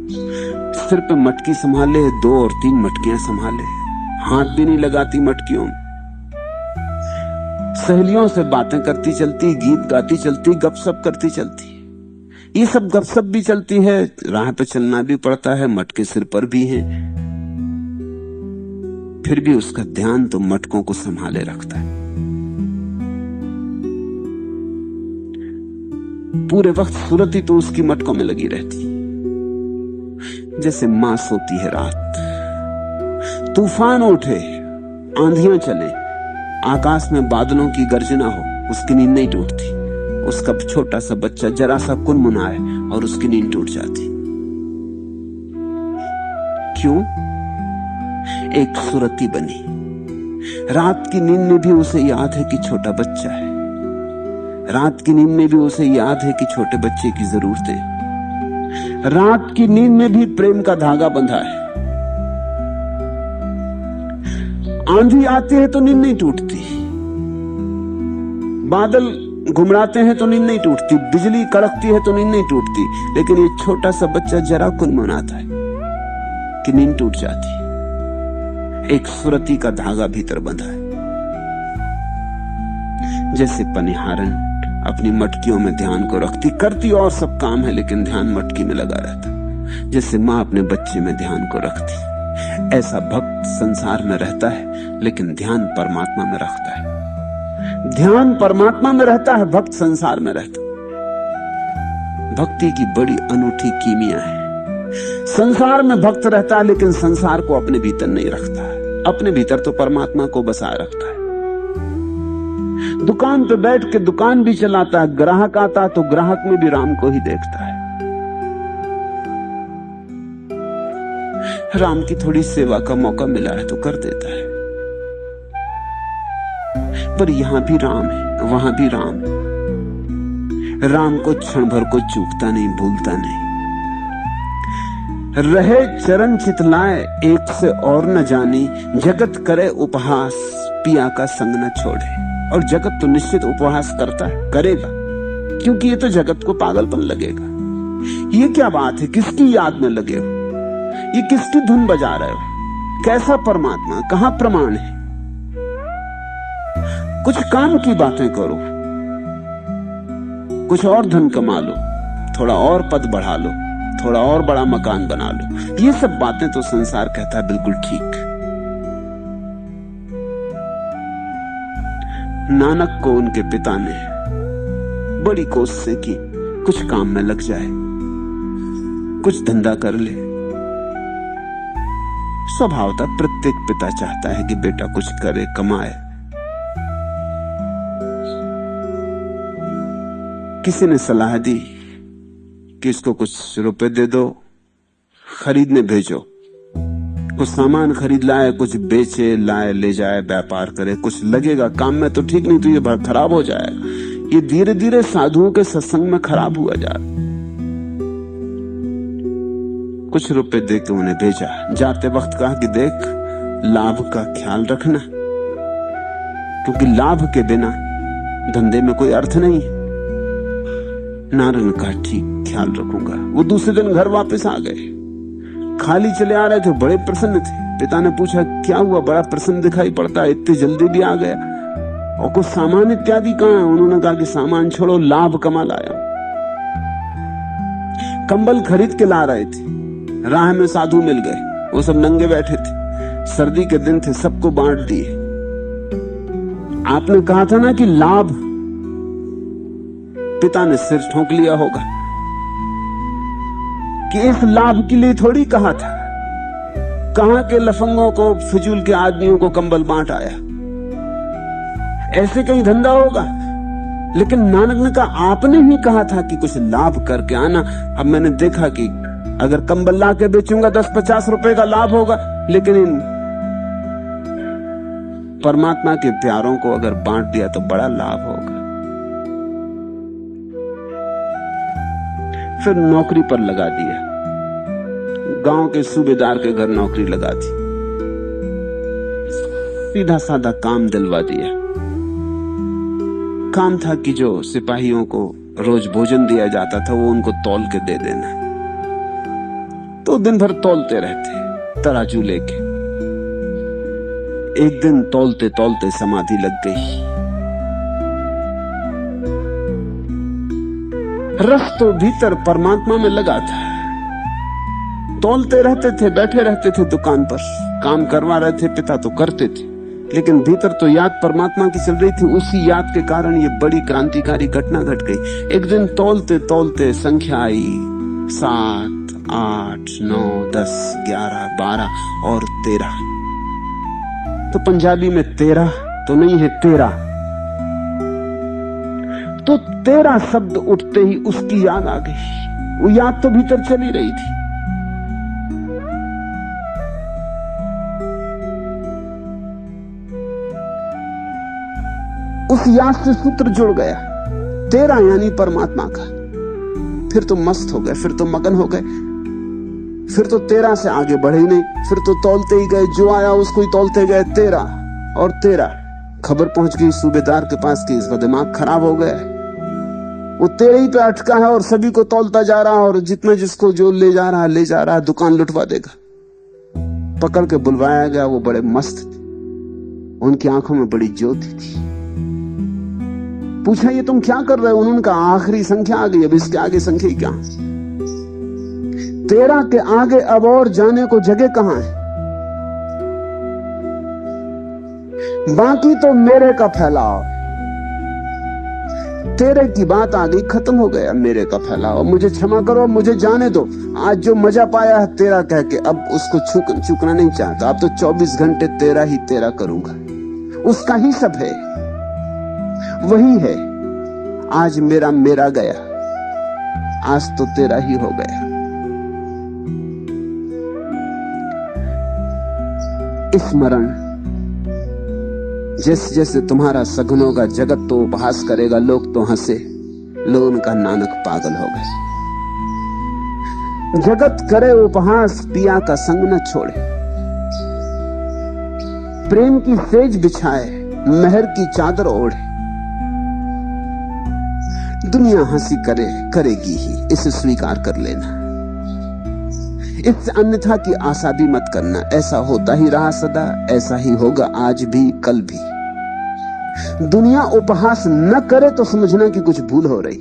सिर पे मटकी संभाले, 2 और 3 मटकियां संभाले, हाथ भी नहीं लगाती मटकियों में। सहेलियों से बातें करती चलती, गीत गाती चलती, गपशप करती चलती। ये सब गपशप भी चलती है, राह पे चलना भी पड़ता है, मटके सिर पर भी हैं, फिर भी उसका ध्यान तो मटकों को संभाले रखता है। पूरे वक्त सूरत तो उसकी मटकों में लगी रहती, जैसे मां सोती है रात, तूफान उठे, आंधियां चले, आकाश में बादलों की गर्जना हो, उसकी नींद नहीं टूटती। उसका छोटा सा बच्चा जरा सा कुनमुनाए और उसकी नींद टूट जाती। क्यों? एक सुरती बनी। रात की नींद में भी उसे याद है कि छोटा बच्चा है, रात की नींद में भी उसे याद है कि छोटे बच्चे की जरूरतें, रात की नींद में भी प्रेम का धागा बंधा है। आंधी आती है तो नींद नहीं टूटती, बादल घुमड़ाते हैं तो नींद नहीं टूटती, बिजली कड़कती है तो नींद नहीं टूटती, लेकिन ये छोटा सा बच्चा जरा कुनमुनाता है कि नींद टूट जाती। एक सुरती का धागा भीतर बंधा है। जैसे पनिहारन अपनी मटकियों में ध्यान को रखती, करती और सब काम है लेकिन ध्यान मटकी में लगा रहता। जैसे मां अपने बच्चे में ध्यान को रखती, ऐसा भक्त संसार में रहता है लेकिन ध्यान परमात्मा में रखता है। ध्यान परमात्मा में रहता है, भक्त संसार में रहता। भक्ति की बड़ी अनूठी कीमिया है। संसार में भक्त रहता है लेकिन संसार को अपने भीतर नहीं रखता है, अपने भीतर तो परमात्मा को बसाए रखता है। दुकान पे बैठ के दुकान भी चलाता है, ग्राहक आता तो ग्राहक में भी राम को ही देखता है। राम की थोड़ी सेवा का मौका मिला है तो कर देता है, पर यहां भी राम है, वहां भी राम है। राम को क्षण भर को चूकता नहीं, भूलता नहीं। रहे चरण चितलाए, एक से और न जानी, जगत करे उपहास, पिया का संग न छोड़े। और जगत तो निश्चित उपहास करता है, करेगा, क्योंकि ये तो जगत को पागलपन लगेगा। ये क्या बात है, किसकी याद में लगे हो, ये किसकी धुन बजा रहे हो, कैसा परमात्मा, कहां प्रमाण है। कुछ काम की बातें करो, कुछ और धन कमा लो, थोड़ा और पद बढ़ा लो, थोड़ा और बड़ा मकान बना लो। ये सब बातें तो संसार कहता है बिल्कुल ठीक। नानक को उनके पिता ने बड़ी कोशिश की कुछ काम में लग जाए, कुछ धंधा कर ले। स्वभावतः प्रत्येक पिता चाहता है कि बेटा कुछ करे, कमाए। किसी ने सलाह दी कि इसको कुछ रुपए दे दो, खरीदने भेजो। कुछ सामान खरीद लाए, कुछ बेचे, लाए ले जाए, व्यापार करे, कुछ लगेगा काम में तो ठीक, नहीं तो ये खराब हो जाएगा। ये धीरे धीरे साधुओं के सत्संग में खराब हुआ जा रहा। कुछ रुपए दे के उन्हें भेजा। जाते वक्त कहा कि देख, लाभ का ख्याल रखना, क्योंकि लाभ के बिना धंधे में कोई अर्थ नहीं है। नारद ने कहा ठीक, ख्याल रखूंगा। वो दूसरे दिन घर वापस आ गए, खाली चले आ रहे थे, बड़े प्रसन्न थे। पिता ने पूछा क्या हुआ, बड़ा प्रसन्न दिखाई पड़ता है, इतनी जल्दी भी आ गया, और कुछ सामान इत्यादि कहाँ है? उन्होंने कहा कि सामान छोड़ो, लाभ कमा लाया। कंबल खरीद के ला रहे थे, राह में साधु मिल गए, वो सब नंगे बैठे थे, सर्दी के दिन थे, सबको बांट दिए। आपने कहा था ना कि लाभ, पिता ने सिर ठोक लिया होगा कि इस लाभ के लिए थोड़ी कहा था। कहां के लफंगों को, फिजूल के आदमियों को कंबल बांट आया, ऐसे कहीं धंधा होगा। लेकिन नानक ने कहा आपने ही कहा था कि कुछ लाभ करके आना। अब मैंने देखा कि अगर कंबल ला के बेचूंगा 10-50 रुपए का लाभ होगा, लेकिन इन परमात्मा के प्यारों को अगर बांट दिया तो बड़ा लाभ होगा। फिर नौकरी पर लगा दिया, गांव के सूबेदार के घर नौकरी लगा दी, सीधा साधा काम दिलवा दिया। काम था कि जो सिपाहियों को रोज भोजन दिया जाता था वो उनको तौल के दे देना। तो दिन भर तौलते रहते तराजू लेके। एक दिन तौलते तौलते समाधि लग गई। रस तो भीतर परमात्मा में लगा था। तौलते रहते थे, बैठे रहते थे दुकान पर, काम करवा रहे थे, पिता तो करते थे, लेकिन भीतर तो याद परमात्मा की चल रही थी। उसी याद के कारण ये बड़ी क्रांतिकारी घटना घट गई। एक दिन तौलते तौलते संख्या आई 7, 8, 9, 10, 11, 12 और 13। तो पंजाबी में 13 तो नहीं है 13। तो 13 शब्द उठते ही उसकी याद आ गई। वो याद तो भीतर चली रही थी। उस याद से सूत्र जुड़ गया 13 यानी परमात्मा का। फिर तो मस्त हो गए, फिर तो मगन हो गए, फिर तो 13 से आगे बढ़े ही नहीं, फिर तो तौलते ही गए, जो आया उसको ही तौलते गए। 13 और 13 खबर पहुंच गई सूबेदार के पास कि इसका दिमाग खराब हो गया है। वो 13 ही पे अटका है और सभी को तौलता जा रहा है, और जितना जिसको जो ले जा रहा है, दुकान लुटवा देगा। पकड़ के बुलवाया गया। वो बड़े मस्त थे, उनकी आंखों में बड़ी ज्योति थी। पूछा ये तुम क्या कर रहे हो? उन्होंने कहा आखिरी संख्या आ गई, अब इसके आगे संख्या क्या? 13 के आगे अब और जाने को जगह कहां है? बाकी तो मेरे का फैलाव। तेरे की बात आ गई, खत्म हो गया मेरे का फैलाव। मुझे क्षमा करो, मुझे जाने दो। आज जो मजा पाया है 13 कह के, अब उसको चूकना नहीं चाहता। अब तो 24 घंटे 13 ही 13 करूंगा। उसका ही सब है, वही है। आज मेरा गया, आज तो 13 ही हो गया। स्मरण जैसे जैसे तुम्हारा सघनों का जगत तो उपहास करेगा, लोग तो हंसे, लोग उनका नानक पागल हो गए। जगत करे उपहास, पिया का संग न छोड़े। प्रेम की सेज बिछाए, मेहर की चादर ओढ़े। दुनिया हंसी करेगी ही, इसे स्वीकार कर लेना। इससे अन्यथा की आशा भी मत करना। ऐसा होता ही रहा सदा, ऐसा ही होगा आज भी, कल भी। दुनिया उपहास न करे तो समझना कि कुछ भूल हो रही।